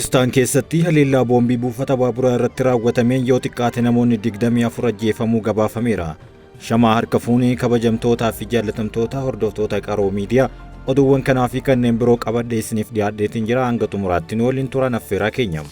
Paakistaan keessatti haleellaa boombii buufata baaburaa irratti raawwatameen yoo xiqqaate namoonni 24 ajjeefamuu gabaafameera. Shamaa harka fuunee kabajamtootaa fi jaallatamtoota hordoftoota qaroo miidiyaa oduuwwan kanaa fi kanneen biroo qabadhee isiniif dhiyaadheetiin jira. Hanga xumuraatti nu waliin turaa affeeraa keenya.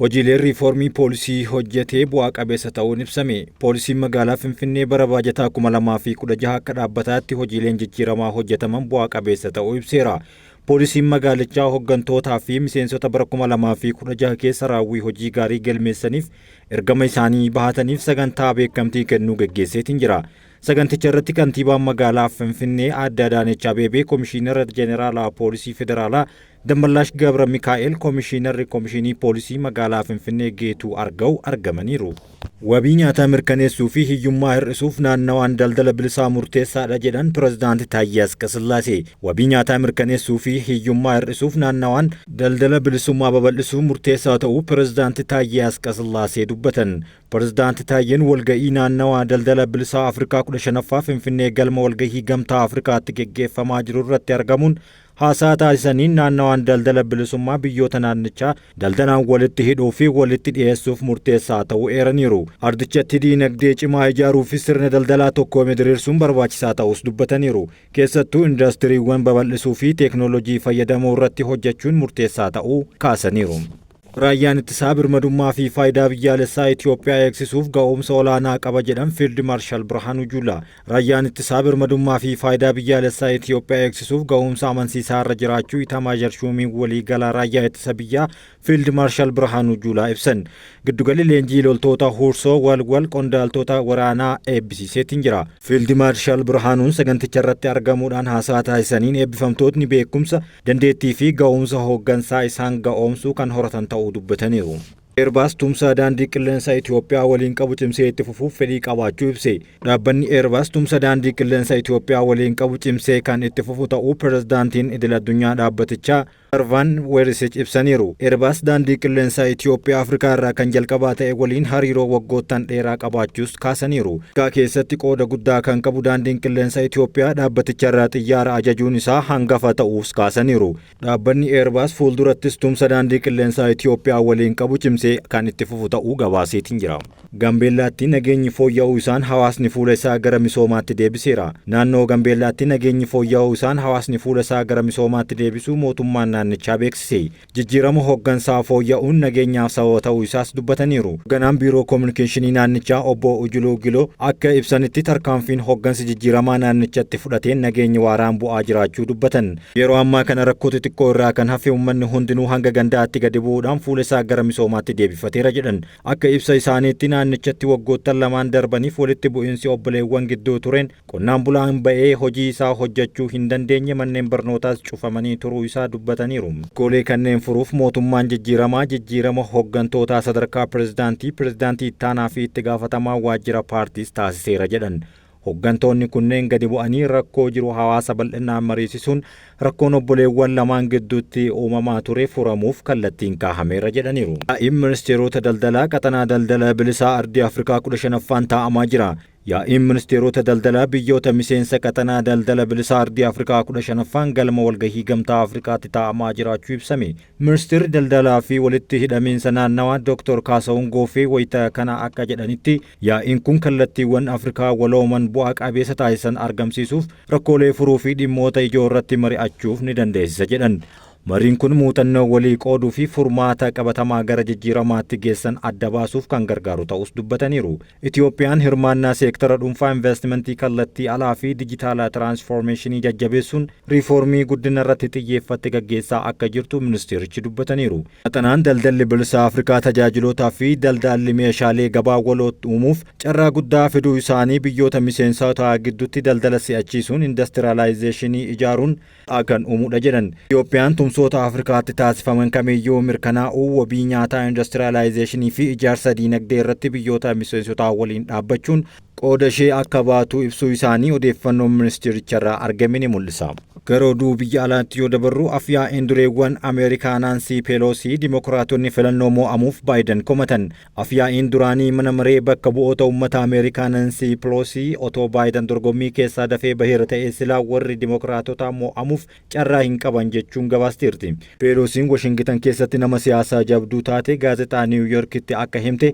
Hojiileen riifoormii poolisii hojjetee bu'aa qabeessa ta'uun ibsame. Poolisiin magaalaa Finfinnee bara baajataa 2016 akka dhaabbataatti hojiileen jijjiiramaa hojjetaman bu'aa qabeessa ta'uu ibseera. Poolisiin magaalichaa hoggantootaa fi miseensota bara 2016 keessa raawwii hojii gaarii galmeessaniif ergama isaanii bahataniif sagantaa beekamtii kennuu gaggeesseetiin jira. Saganticha irratti kantiibaan magaalaa Finfinnee Aadde Adaanech Abeebee, Komishiinara Jeneraalaa Poolisii Federaalaa Dammallaash Gabra Mikaa'el, Komishiinarri Komishinii Poolisii magaalaa Finfinnee Geetuu Argaw argamaniiru. Wabii nyaataa mirkaneessuu fi hiyyummaa hir'isuuf naannawaan daldala bilisaa murteessaadha jedhan Pireezidaanti Taayyee Asqasillaasee. Wabii nyaataa mirkaneessuu fi hiyyummaa hir'isuuf naannawaan daldala bilisummaa babal'isuu murteessaa ta'uu Pireezidaanti Taayyee Asqasillaasee dubbatan. Pireezidaanti Taayyeen walga'ii naannawaa daldala bilisaa Afrikaa 15ffaa Finfinnee galma walga'ii gamtaa Afrikaatti geggeeffamaa jiru irratti argamuun haasaa taasisaniin naannawaan daldala bilisummaa biyyoota naannichaa daldalaan walitti hidhuu fi walitti dhiyeessuuf murteessaa ta'uu eeraniiru. Ardichatti diinagdee cimaa ijaaruu fi sirna daldalaa tokkoome diriirsuun barbaachisaa ta'us dubbataniiru. Keessattuu indastiriiwwan babal'isuu fi teeknooloojii fayyadamuu irratti hojjechuun murteessaa ta'uu kaasaniiru. Raayyaan ittisaa birmadummaa fi faayidaa biyyaalessaa Itoophiyaa eegsisuuf ga'umsa olaanaa qaba jedhan Fiild Maarshaal Birhaanuu Juulaa. Raayyaan ittisaa birmadummaa fi faayidaa biyyaalessaa Itoophiyaa eegsisuuf ga'umsa amansiisaa irra jiraachuu Itamaajoor Shuumii waliigalaa raayyaa ittisa biyyaa Fiild Maarshaal Birhaanuu Juulaa ibsan. Giddugalli leenjii loltoota Huursoo walwal qondaaltota waraanaa eebbisiiseetiin jira. Fiild Maarshaal Birhaanuun saganticha irratti argamuudhaan haasaa taasisaniin eebbifamtootni beekumsa, dandeettii fi ga'umsa hooggansaa isaan ga'oomsuu kan horatan ta'uu dubbataniiru. Eerbaas tumsa daandii qilleensaa Itoophiyaa waliin qabu cimsee itti fufuuf fedhii qabaachuu ibse. Dhaabbanni Eerbaas tumsa daandii qilleensaa Itoophiyaa waliin qabu cimsee kan itti fufu ta'uu Pireezidaantiin idil-addunyaa dhaabbatichaa Arvaan Weerisich ibsaniiru. Eerbaas daandii qilleensaa Itoophiyaa Afrikaa irraa kan jalqabaa ta'e waliin hariiroo waggoottan dheeraa qabaachuus kaasaniiru. Afrikaa keessatti qooda guddaa kan qabu daandiin qilleensaa Itoophiyaa dhaabbaticha irraa xiyyaara ajajuun isaa hangafa ta'uus kaasaniiru. Dhaabbanni Eerbaas fuuldurattis tumsa daandii qilleensaa Itoophiyaa waliin qabu cimsee kan itti fufu ta'uu gabaaseetiin jira. Gambeellaatti nageenyi fooyya'uu isaan hawaasni fuula isaa gara misoomaatti deebiseera. Naannoo Gambeellaatti nageenyi fooyya'uu isaan hawaasni fuula isaa gara misoomaatti deebisuu mootummaan naannichaa beeksise. Jijjiirama hooggansaa fooyya'uun nageenyaaf sababa ta'uu isaas dubbataniiru. Hoogganaan biiroo koominikeeshinii naannichaa obbo Ujuluu Giloo akka ibsanitti tarkaanfiin hooggansi jijjiiramaa naannichatti fudhateen nageenyi waaraan bu'aa jiraachuu dubbatan. Yeroo ammaa kana rakkoo xixiqqoo irraa kan hafe uummanni hundinuu hanga gandaatti gadi bu'uudhaan fuula isaa gara misoomaatti deebifateera jedhan. Akka ibsa isaaniitti naannichatti waggoottan lamaan darbaniif walitti bu'iinsi obboleewwan gidduu tureen qonnaan bulaan ba'ee hojii isaa hojjechuu hin dandeenye, manneen barnootaas cufamanii turuu isaa dubbataniiru. Rakkoolee kanneen furuuf mootummaan jijjiirama hooggantootaa sadarkaa pireezidaantii ittaanaa fi itti gaafatamaa waajjira paartiis taasiseera jedhan. Hooggantoonni kunneen gadi bu'anii rakkoo jiru hawaasa bal'inaan mariisisuun rakkoon obboleewwan lamaan gidduutti uumamaa ture furamuuf kallattiin kaahameera jedhaniiru. Yaa'iin ministeerota daldalaa qaxanaa daldala bilisaa ardii Afrikaa 15ffaan taa'amaa jira. Yaa'iin ministeerota daldalaa biyyoota miseensa qaxanaa daldala bilisaa ardii Afrikaa 15ffaan galma walgahii gamtaa Afrikaatti taa'amaa jiraachuu ibsame. Ministeerri daldalaa fi walitti hidhamiinsa naannawaa Dr. Kaasawun Goofee wayita kana akka jedhanitti yaa'iin kun kallattiiwwan Afrikaa walooman bu'aa qabeessa taasisan argamsiisuuf rakkoolee furuu fi dhimmoota ijoo irratti mari'achuuf ni dandeessisa jedhan. Mariin kun muuxannoo walii qooduu fi furmaata qabatamaa gara jijjiiramaatti geessan adda baasuuf kan gargaaru ta'us dubbataniiru. Itoophiyaan hirmaannaa seektara dhuunfaa investimentii kallattii alaa fi dijitaalaa tiraansfoormeeshinii jajjabeessuun riifoormii guddina irratti xiyyeeffatte gaggeessaa akka jirtu ministeerichi dubbataniiru. Qaxanaan daldalli bilisaa Afrikaa tajaajilootaa fi daldalli meeshaalee gabaa waloo uumuuf carraa guddaa fiduu isaanii biyyoota miseensotaa gidduutti daldala si'achiisuun indastiriyaalaayzeeshinii ijaaruun kan uumudha jedhan. Itoophiyaan tumsoota Afrikaatti taasifaman kamiyyuu mirkanaa'uu wabii nyaataa indastiriyaalaayzeeshinii fi ijaarsa diinagdee irratti biyyoota miseensotaa waliin dhaabbachuun qooda ishee akka baatu ibsuu isaanii odeeffannoon ministeericharraa argame ni mul'isa. Gara oduu biyya alaatti yoo dabarru afyaa'een dureewwan Ameerikaa Naansi Peeloosi Dimookiraatonni filannoo mo'amuuf Baayiden komatan. Afyaa'een duraanii mana maree bakka bu'oota uummata Ameerikaa Naansi Peeloosi otoo Baayiden dorgommii keessaa dafee baheera ta'ee silaa warri Dimookiraatota mo'amuuf carraa hin qaban jechuun gabaasteerti. Peeloosiin Washington keessatti nama siyaasaa jabduu taate gaazexaa Niiw Yoorkitti akka himte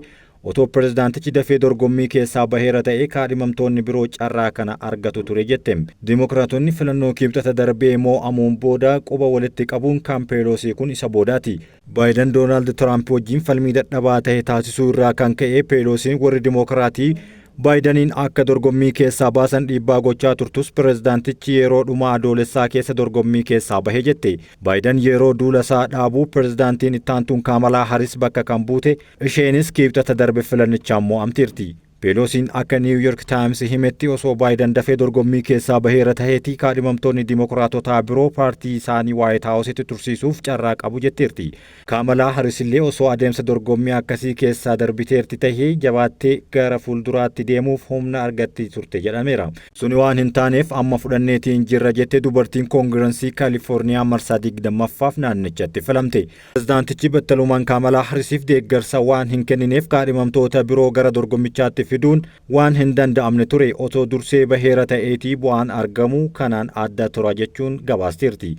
otoo pirezidaantichi dafee dorgommii keessaa baheera ta'ee kaadhimamtoonni biroo carraa kana argatu ture jette. Dimookiraatonni filannoo kibxata darbee mo'amuun booda quba walitti qabuun kan Peeloosii kun isa boodaati. Baayiden Doonaald Tiraamp wajjin falmii dadhabaa ta'e taasisuu irraa kan ka'e Peeloosiin warri Dimookiraatii Baayidaniin akka dorgommii keessaa baasan dhiibbaa gochaa turtus pirezidaantichi yeroo dhumaa adoolessaa keessa dorgommii keessaa bahee jette. Baayiden yeroo duula isaa dhaabuu pirezidaantiin ittaantuun Kaamalaa Haris bakka kan buute isheenis kibxata darbe filannichaan mo'amteerti. Peeloosiin akka Niiw Yoork Taayims himetti osoo Baayiden dafee dorgommii keessaa baheera ta'eeti kaadhimamtoonni Dimookiraatotaa biroo paartii isaanii Waayit Haawusitti tursiisuuf carraa qabu jetteerti. Kaamalaa Haris illee osoo adeemsa dorgommii akkasii keessaa darbiteerti tahee jabaattee gara fuulduraatti deemuuf humna argatti turte jedhameera. Suni waan hin taaneef amma fudhanneetiin jirra jette dubartiin koongirensii Kaalifoorniyaa marsaa 20ffaaf naannichatti filamte. Pirezidaantichi battalumaan Kaamalaa Harisiif deeggarsa waan hin kennineef kaadhimamtoota biroo gara dorgommichaatti fiduun waan hin danda'amne ture otoo dursee baheera ta'eetii bu'aan argamu kanaan adda tura jechuun gabaasteerti.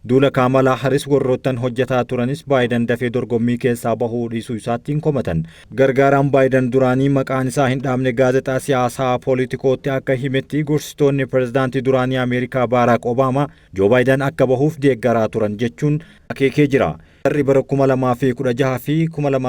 Duula Kaamalaa Haris warroottan hojjetaa turanis Baayiden dafee dorgommii keessaa bahuu dhiisuu isaattiin komatan. Gargaaraan Baayiden duraanii maqaan isaa hin dhaamne gaazexaa siyaasaa Pooletikootti akka himetti gorsitoonni pirezidaantii duraanii Ameerikaa Baaraak Obaamaa Joo Baayiden akka bahuuf deeggaraa turan jechuun akeekee jira. Barri bara 2016 fi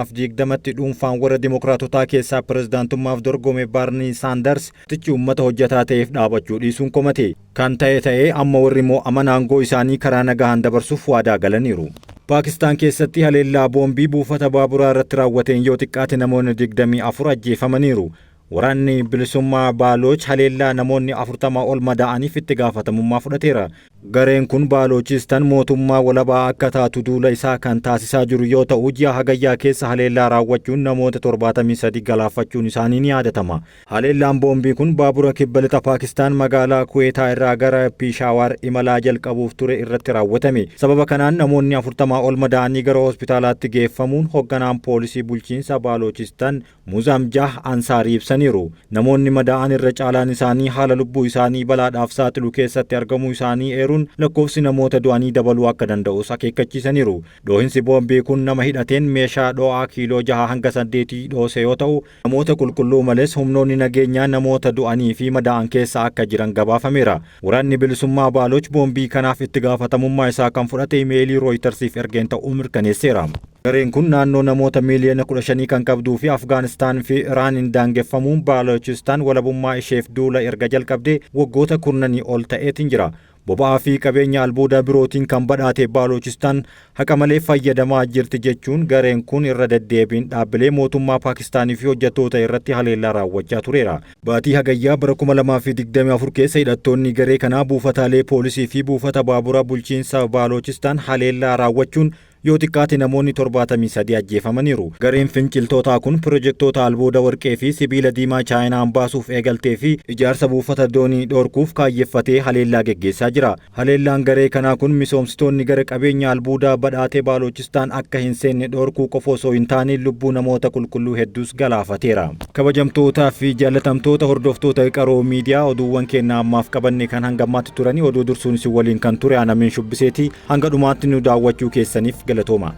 2020tti dhuunfaan warra Dimookiraatotaa keessaa pirezidaantummaaf dorgome Baarnii Saanders tichi uummata hojjetaa ta'eef dhaabachuu dhiisuun komate. Kan ta'ee amma warri mo'aman aangoo isaanii karaa nagahaan dabarsuuf waadaa galaniiru. Paakistaan keessatti haleellaa boombii buufata baaburaa irratti raawwateen yoo xiqqaate namoonni 24 ajjeefamaniiru. Waraanni bilisummaa Baaloch haleellaa namoonni 40 ol madaa'aniif itti gaafatamummaa fudhateera. Gareen kun Baalochistan mootummaa walabaa akka taatu duula isaa kan taasisaa jiru yoo ta'u ji'a hagayyaa keessa haleellaa raawwachuun namoota 73 galaafachuun isaanii ni yaadatama. Haleellaan boombii kun baabura kibba lixa Paakistaan magaalaa Kuweetaa irraa gara Piishaawar imalaa jalqabuuf ture irratti raawwatame. Sababa kanaan namoonni 40 ol madaa'anii gara hospitaalaatti geeffamuun hoogganaan poolisii bulchiinsa Baalochistan Muzamjah Ansaarii ibsaniiru. Namoonni madaa'an irra caalaan isaanii haala lubbuu isaanii balaadhaaf saaxilu keessatti argamuu isaanii eeruun lakkoofsi namoota du'anii dabaluu akka danda'us akeekkachiisaniiru. Dhoohinsi boombii kun nama hidhateen meeshaa dho'aa kiiloo 6 hanga 8 dhoose yoo ta'u namoota qulqulluu malees humnoonni nageenyaa namoota du'anii fi madaa'an keessa akka jiran gabaafameera. Waraanni bilisummaa Baaloch boombii kanaaf itti gaafatamummaa isaa kan fudhate imeelii Rooyitersiif ergeen ta'uu mirkaneesseera. Gareen kun naannoo namoota miiliyoona 15 kan qabduu fi Afgaanistaan fi Iraaniin daangeffamuun Baalochistan walabummaa isheef duula erga jalqabdee waggoota kurnanii ol ta'eetiin jira. Boba'aa fi qabeenya albuuda birootiin kan badhaate Baalochistan haqa malee fayyadamaa jirti jechuun gareen kun irra deddeebiin dhaabbilee mootummaa Paakistaanii fi hojjettoota irratti haleellaa raawwachaa tureera. Baatii hagayyaa bara 2024 keessa hidhattoonni garee kanaa buufataalee poolisii fi buufata baabura bulchiinsa Baalochistan haleellaa raawwachuun yoo xiqqaate namoonni 73 ajjeefamaniiru. Gareen finciltootaa kun pirojektoota albuuda warqee fi sibiila diimaa Chaayinaan baasuuf eegaltee fi ijaarsa buufata doonii dhorkuuf kaayeffatee haleellaa geggeessaa jira. Haleellaan garee kanaa kun misoomsitoonni gara qabeenya albuudaa badhaatee Baalochistaan akka hin seenne dhorkuu qofa osoo hin taane lubbuu namoota qulqulluu hedduus galaafateera. Kabajamtootaa fi jaalatamtoota hordoftoota qaroo miidiyaa oduuwwan keenya ammaaf qabanne kan hanga ammaatti turanii oduu dursuun isin waliin kan ture Anamiin Shubbiseeti. Hanga dhumaatti nu daawwachuu keessaniif galatoomaa.